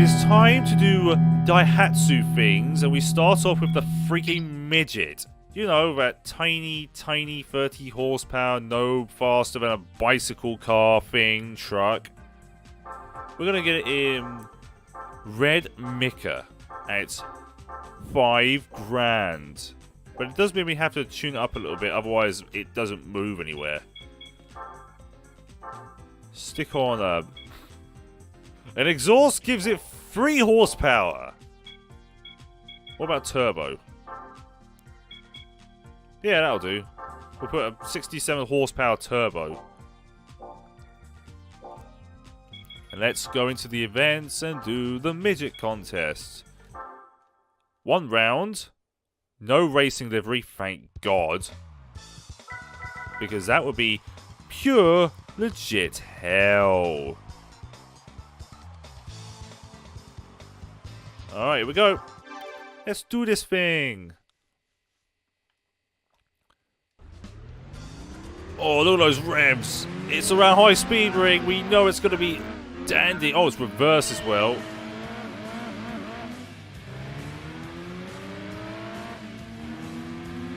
is time to do Daihatsu things, and we start off with the freaking Midget. You know, that tiny 30 horsepower, no faster than a bicycle car thing, truck. We're gonna get it in red mica, and it's $5,000. But it does mean we have to tune it up a little bit, otherwise it doesn't move anywhere. Stick on an exhaust gives it 3 horsepower. What about turbo? Yeah, that'll do. We'll put a 67 horsepower turbo. And let's go into the events and do the midget contest. 1 round. No racing livery, thank God. Because that would be pure, legit hell. Alright, here we go. Let's do this thing. Oh, look at those revs. It's around high speed ring. We know it's going to be dandy. Oh, it's reverse as well.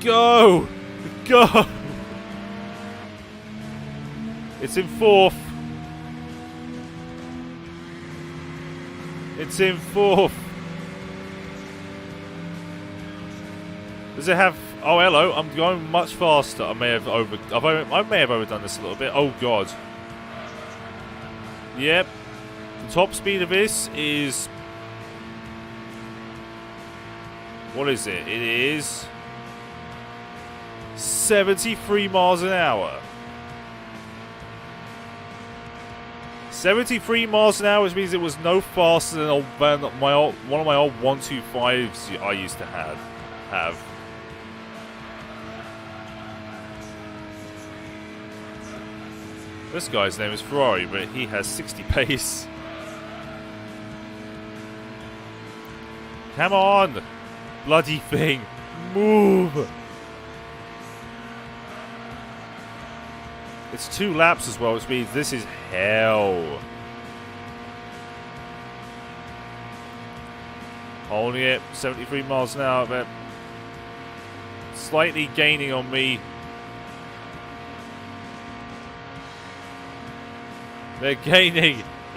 Go! Go! It's in 4th. It's in 4th. Does it have... Oh, hello. I'm going much faster. I may have overdone this a little bit. Oh, God. Yep. The top speed of this is... What is it? It is... 73 miles an hour. 73 miles an hour, which means it was no faster than one of my old 125s I used to have. This guy's name is Ferrari, but he has 60 pace. Come on! Bloody thing! Move! It's 2 laps as well, which means this is hell. Holding it, 73 miles an hour, but slightly gaining on me. They're gaining. It's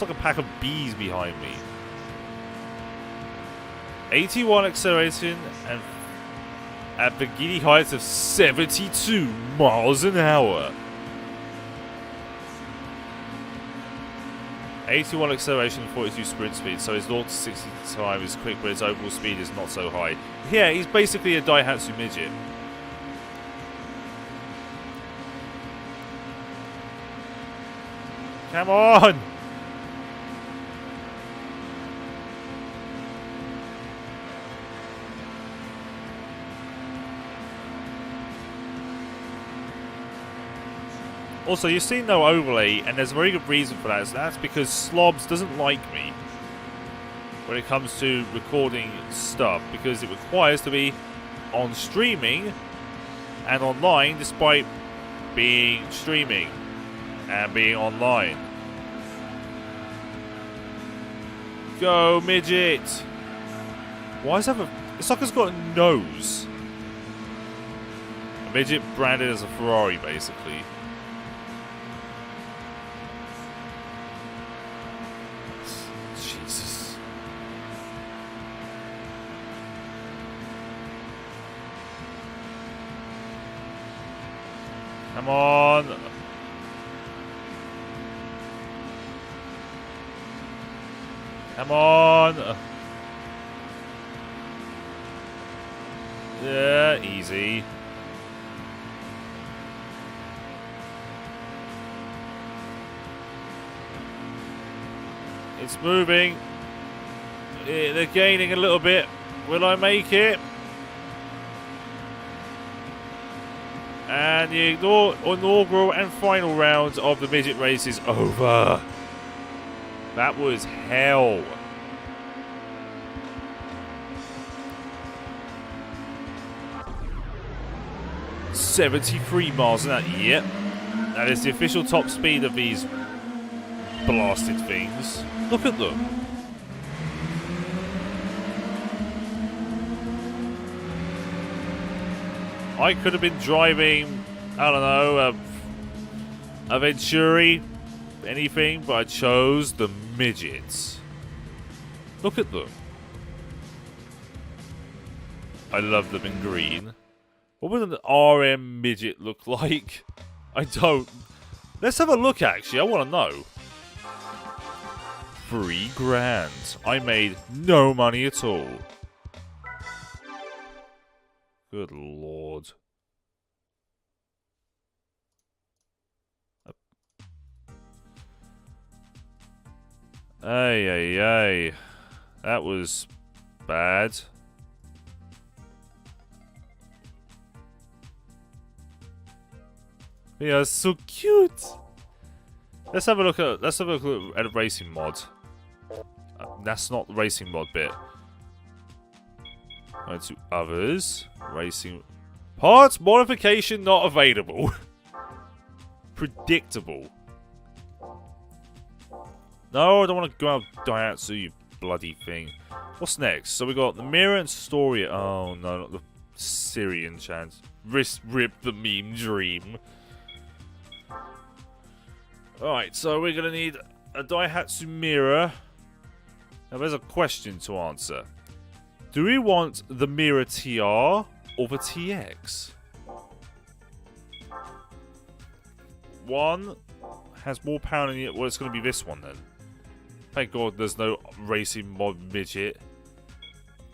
like a pack of bees behind me. 81 acceleration and at the giddy heights of 72 miles an hour. 81 acceleration, 42 sprint speed, so his 0 to 60 time is quick, but his overall speed is not so high. Yeah, he's basically a Daihatsu midget. Come on! Also, you've seen no overlay, and there's a very good reason for that. So that's because Slobs doesn't like me when it comes to recording stuff, because it requires to be on streaming and online, despite being streaming and being online. Go, Midget! Why is that it's like it's got a nose. A Midget branded as a Ferrari, basically. Jesus. Come on! Come on! Yeah, easy. It's moving. Yeah, they're gaining a little bit. Will I make it? And the inaugural and final round of the midget race is over. That was hell. $73 miles an hour. Yep. That is the official top speed of these blasted things. Look at them. I could have been driving, I don't know, a Venturi, anything, but I chose the midgets. Look at them. I love them in green. What would an RM midget look like? I don't. Let's have a look, actually. I want to know. $3,000. I made no money at all. Good lord. Ay. That was bad. They are so cute. Let's have a look at a racing mod. That's not the racing mod bit. Go to others. Racing parts modification not available. Predictable. No, I don't want to go out Daihatsu, you bloody thing. What's next? So we got the mirror and story. Oh no, not the Syrian chant. Rip the meme dream. Alright, so we're going to need a Daihatsu mirror. Now there's a question to answer. Do we want the mirror TR or the TX? One has more power in it. Well, it's going to be this one then. Thank God there's no racing mod midget.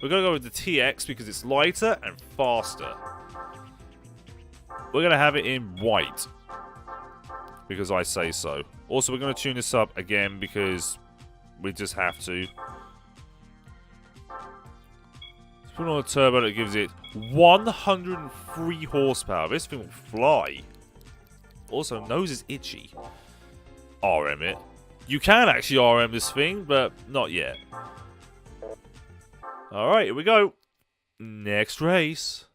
We're going to go with the TX because it's lighter and faster. We're going to have it in white. Because I say so. Also, we're going to tune this up again because we just have to. Let's put on a turbo that gives it 103 horsepower. This thing will fly. Also, nose is itchy. RM it. You can actually RM this thing, but not yet. Alright, here we go. Next race.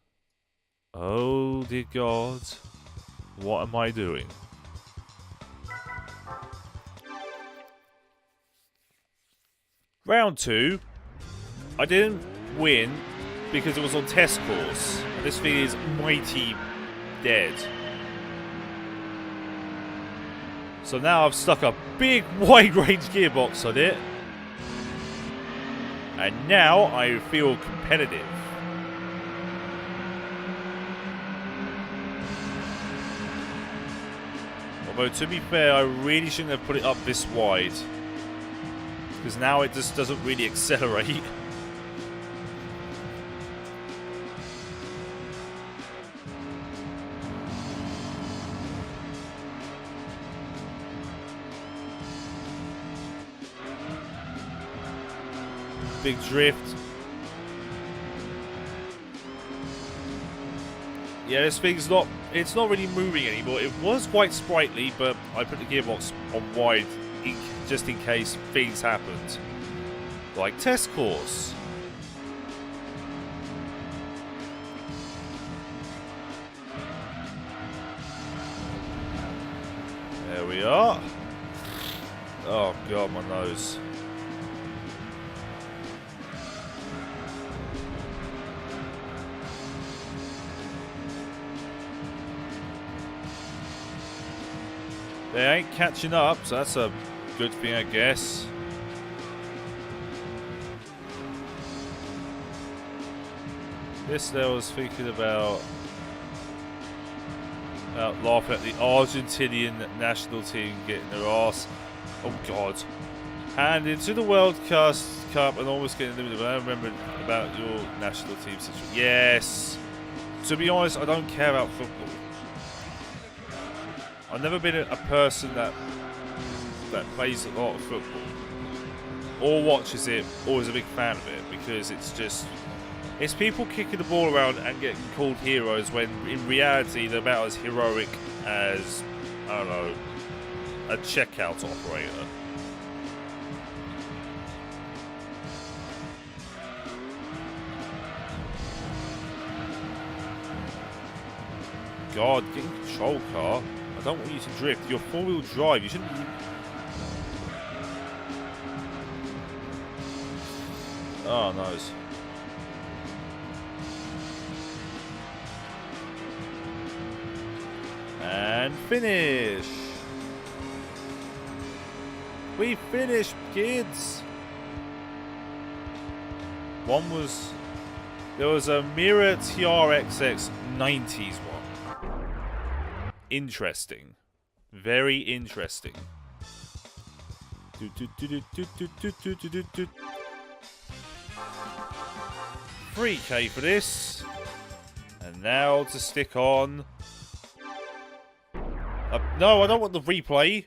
Oh, dear God. What am I doing? Round 2, I didn't win because it was on test course. This thing is mighty dead. So now I've stuck a big wide range gearbox on it. And now I feel competitive. Although to be fair, I really shouldn't have put it up this wide. Because now it just doesn't really accelerate. Big drift. Yeah, this thing's not, it's not really moving anymore. It was quite sprightly, but I put the gearbox on wide just in case things happened. Like test course. There we are. Oh God, my nose. They ain't catching up, so that's a good thing, I guess. This I was thinking about laughing at the Argentinian national team getting their ass, oh God, handed to the World Cup and almost getting limited. But I remember about your national team situation. Yes. To be honest, I don't care about football. I've never been a person that plays a lot of football or watches it or is a big fan of it, because it's people kicking the ball around and getting called heroes when in reality they're about as heroic as, I don't know, a checkout operator. God, get in control, car. I don't want you to drift. You're four-wheel drive. You shouldn't. Oh, nice. And finish. We finished, kids. There was a Mirror TRX 90s one. Interesting. Very interesting. 3K for this. And now to stick on. No, I don't want the replay.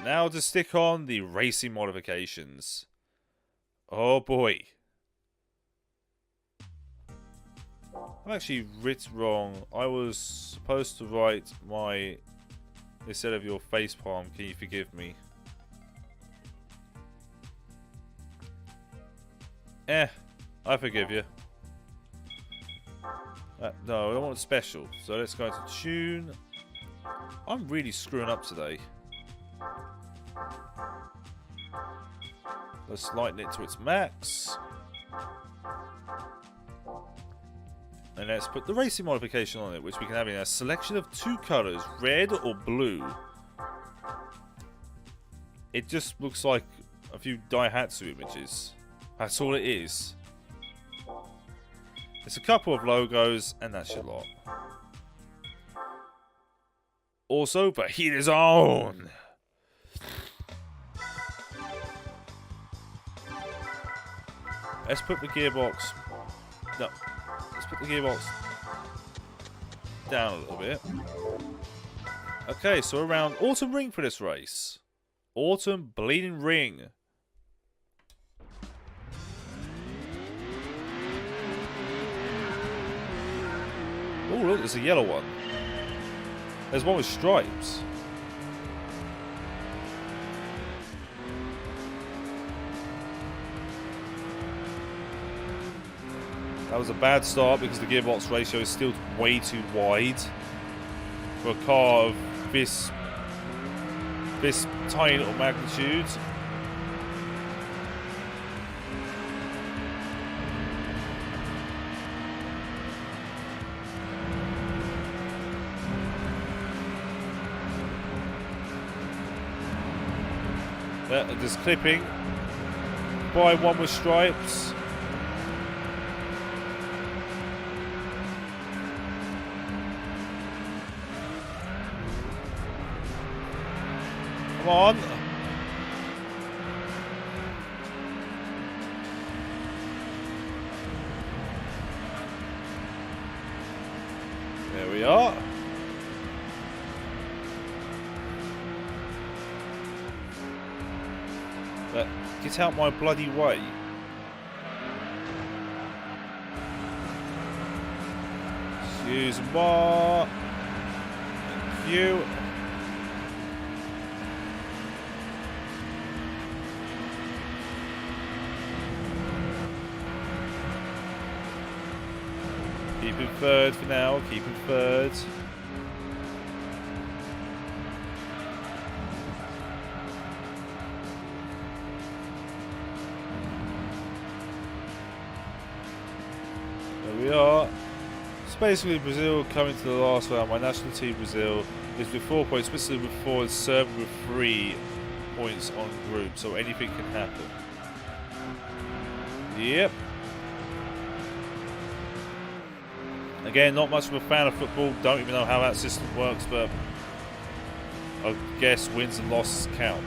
Now to stick on the racing modifications. Oh boy. I've actually written wrong. I was supposed to write my... Instead of your facepalm, can you forgive me? I forgive you. No, I don't want special. So let's go into tune. I'm really screwing up today. Let's lighten it to its max. And let's put the racing modification on it, which we can have in a selection of 2 colours, red or blue. It just looks like a few Daihatsu images. That's all it is. It's a couple of logos, and that's your lot. Also, the heat is on! Let's put the gearbox... No. Let's put the gearbox down a little bit. Okay, so around Autumn Ring for this race. Autumn Bleeding Ring. Oh, look, there's a yellow one. There's one with stripes. That was a bad start because the gearbox ratio is still way too wide for a car of this tiny little magnitude. There's clipping by one with stripes. Come on. There we are. Get out my bloody way. Excuse me. Thank you. Keep him third for now. Keep him third. We are. It's basically Brazil coming to the last round. My national team, Brazil, is with 4 points. Switzerland with 4 and Serbia with 3 points on group. So anything can happen. Yep. Again, not much of a fan of football. Don't even know how that system works, but I guess wins and losses count.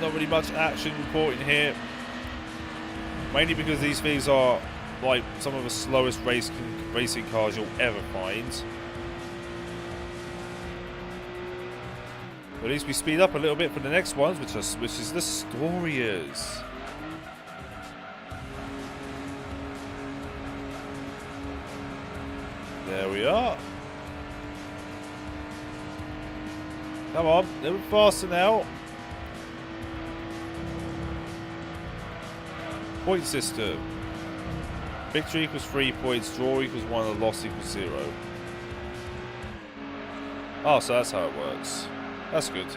Not really much action reporting here, mainly because these things are like some of the slowest racing cars you'll ever find. But at least we speed up a little bit for the next ones, which is the Storiers. There we are. Come on, a little bit faster now. Point system. Victory equals 3 points, draw equals 1, loss equals 0. Oh, so that's how it works. That's good.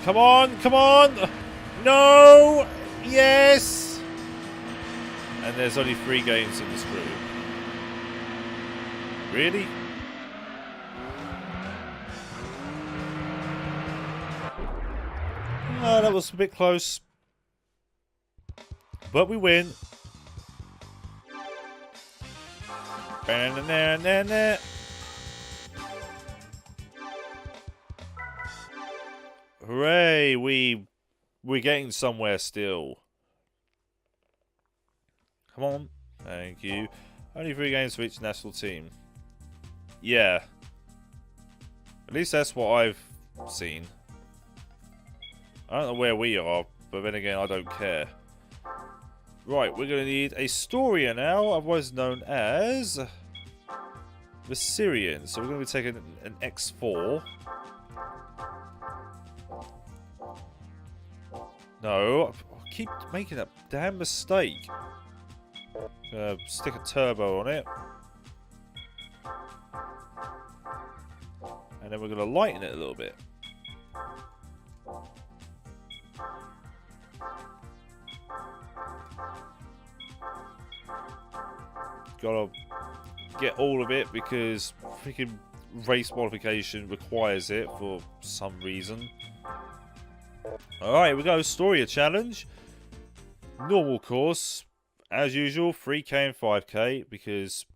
Come on, come on! No! Yes! And there's only 3 games in this group. Really? Oh, that was a bit close. But we win. Ba-na-na-na-na. Hooray! We're getting somewhere still. Come on. Thank you. Only 3 games for each national team. Yeah. At least that's what I've seen. I don't know where we are, but then again, I don't care. Right, we're going to need a Storia now, otherwise known as the Syrian. So we're going to be taking an X4. No, I keep making that damn mistake. Stick a turbo on it. And then we're going to lighten it a little bit. Gotta get all of it because freaking race modification requires it for some reason. Alright, here we go. Storia challenge. Normal course. As usual, 3K and 5K because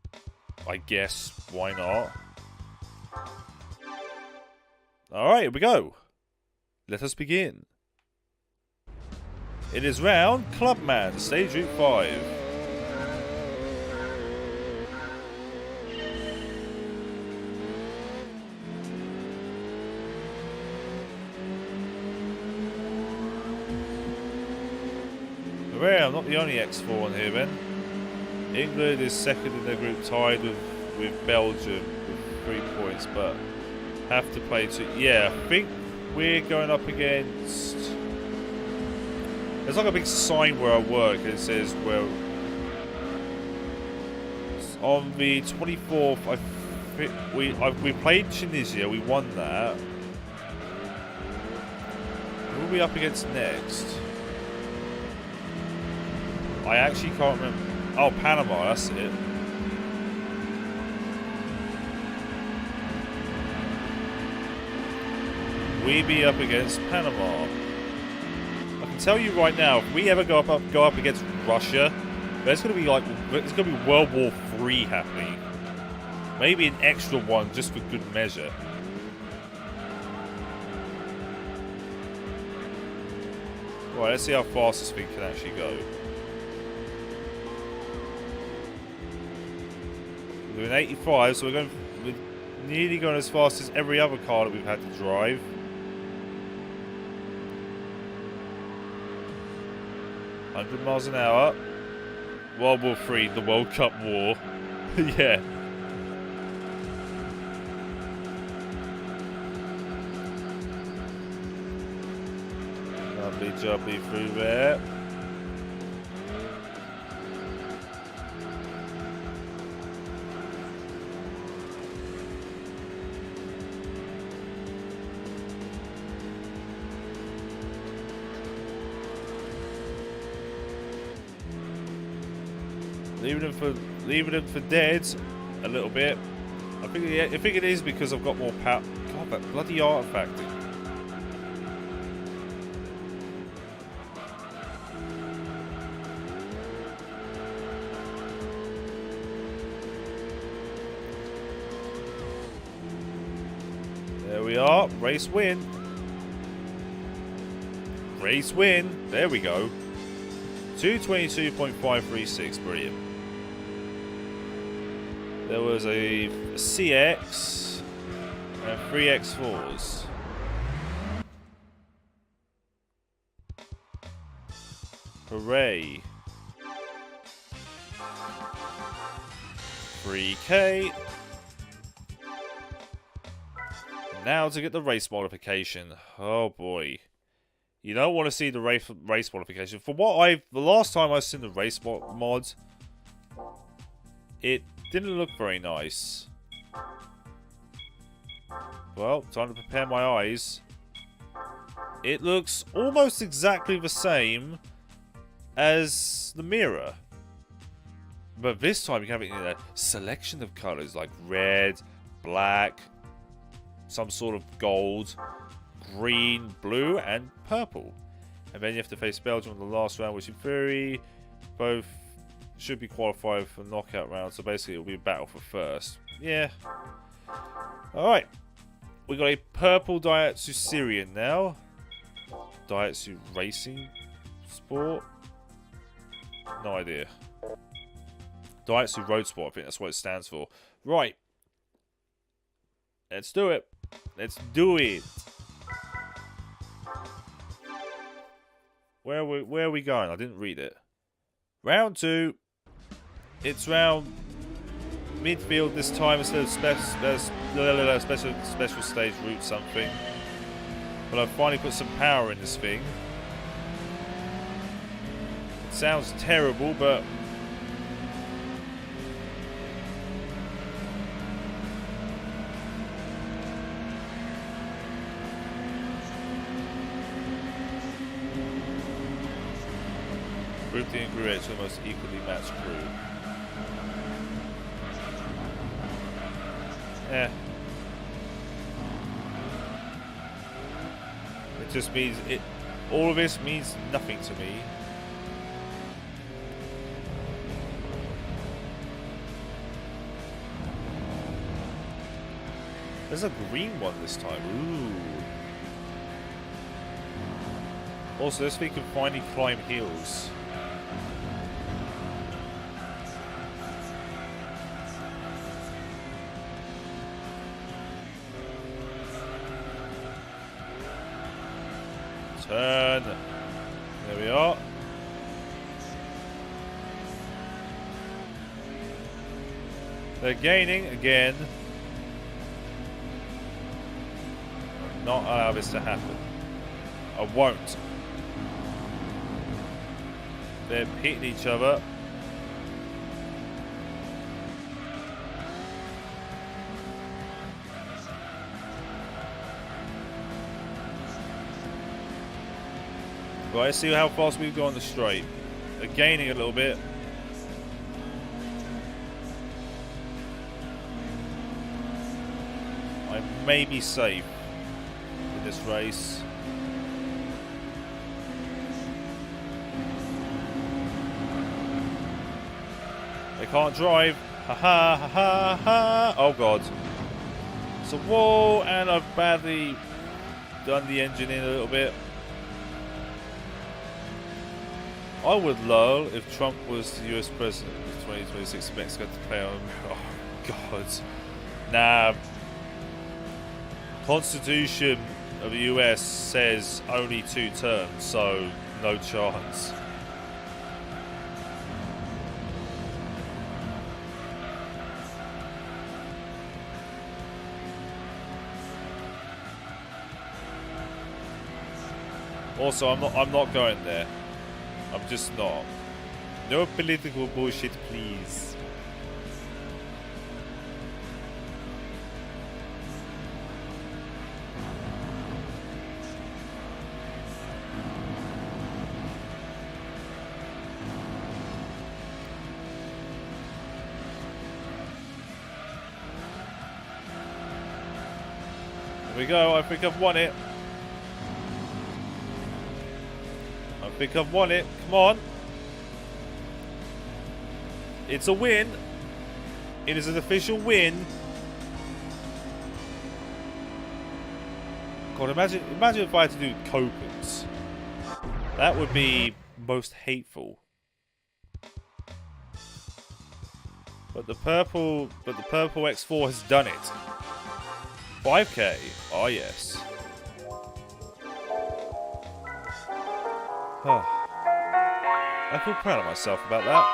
I guess why not? Alright, here we go. Let us begin. It is round Clubman, stage route 5. Hooray, I'm not the only X4 on here then. England is second in their group, tied with Belgium with 3 points, but have to play 2. Yeah, I think we're going up against... There's like a big sign where I work and it says, well, on the 24th, we played Tunisia, we won that. Who are we up against next? I actually can't remember. Oh, Panama, that's it. We be up against Panama. I can tell you right now, if we ever go up against Russia, there's gonna be World War III happening. Maybe an extra one just for good measure. Right, let's see how fast this thing can actually go. We're doing 85, so we're nearly going as fast as every other car that we've had to drive. miles an hour. World War III, the World Cup War. Yeah. Lovely jubbly through there. Leaving them for dead a little bit. I think it is because I've got more power. God, that bloody artifact. There we are. Race win. Race win. There we go. 222.536. Brilliant. There was a CX and 3 X4s. Hooray. 3K. Now to get the race modification. Oh boy. You don't want to see the race modification. From what the last time I seen the race mod, it didn't look very nice. Well, time to prepare my eyes. It looks almost exactly the same as the mirror. But this time you can have it in a selection of colors like red, black, some sort of gold, green, blue, and purple. And then you have to face Belgium in the last round, which in theory both should be qualified for knockout round. So basically it'll be a battle for first. Yeah. Alright. We got a purple Daihatsu Syrian now. Daihatsu Racing Sport? No idea. Daihatsu Road Sport, I think that's what it stands for. Right. Let's do it. Let's do it. Where are we going? I didn't read it. Round 2. It's round midfield this time instead of special stage route something. But I've finally put some power in this thing. It sounds terrible, but Group D and Group H are the most equally matched crew. Yeah. It just means all of this means nothing to me. There's a green one this time. Ooh. Also, this thing can finally climb hills. Turn. There we are. They're gaining again. Not allow this to happen. I won't. They're hitting each other. Right, let's see how fast we go on the straight. They're gaining a little bit. I may be safe with this race. They can't drive. Ha ha ha ha ha. Oh god. So whoa, and I've badly done the engine in a little bit. I would love if Trump was the US president of 2026 in Mexico to play on. Oh god. Nah. Constitution of the US says only 2 terms, so no chance. Also, I'm not going there. I'm just not. No political bullshit, please. Here we go. I think I've won it. I think I've won it. Come on. It's a win. It is an official win. God, imagine if I had to do Copens. That would be most hateful. But the purple X4 has done it. 5K. Oh yes. I feel proud of myself about that.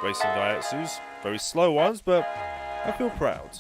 Racing Daihatsus, Very slow ones, but I feel proud.